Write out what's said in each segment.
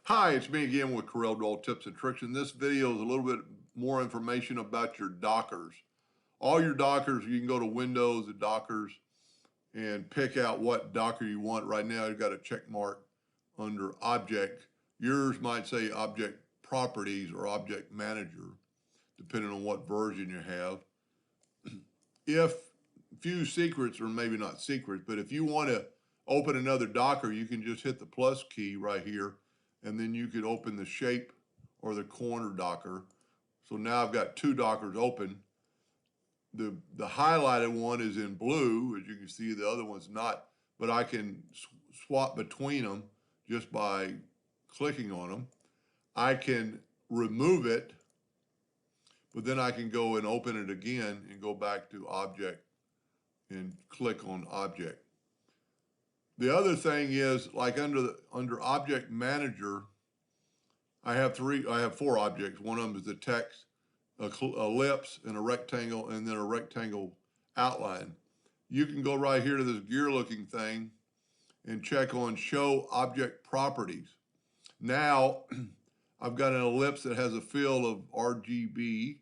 Hi, it's me again with Corel Draw Tips and Tricks. And this video is a little bit more information about your Dockers. All your Dockers, you can go to Windows and Dockers and pick out what Docker you want. Right now, you've got a check mark under Object. Yours might say Object Properties or Object Manager, depending on what version you have. If few secrets, or maybe not secrets, but if you want to open another Docker, you can just hit the plus key right here, and then you could open the shape or the corner Docker. So now I've got two Dockers open. The highlighted one is in blue, as you can see. The other one's not, but I can swap between them just by clicking on them. I can remove it, but then I can go and open it again and go back to Object and click on Object. The other thing is, like under Object Manager, I have four objects. One of them is the text, a ellipse, and a rectangle, and then a rectangle outline. You can go right here to this gear-looking thing and check on Show Object Properties. Now, I've got an ellipse that has a fill of RGB.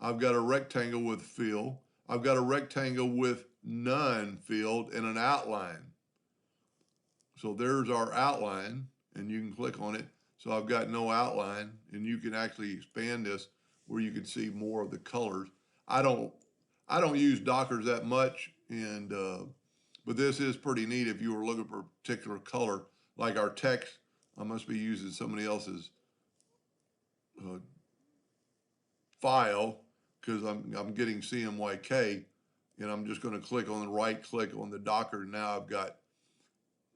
I've got a rectangle with fill. I've got a rectangle with none filled and an outline. So there's our outline, and you can click on it. So I've got no outline, and you can actually expand this where you can see more of the colors. I don't use Dockers that much, and but this is pretty neat if you were looking for a particular color, like our text. I must be using somebody else's file because I'm getting CMYK, and I'm just going to click on the right click on the Docker. Now I've got,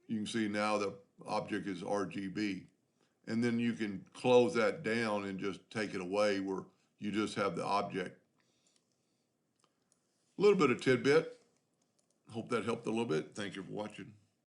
you can see now the object is RGB. And then you can close that down and just take it away where you just have the object. A little bit of tidbit. Hope that helped a little bit. Thank you for watching.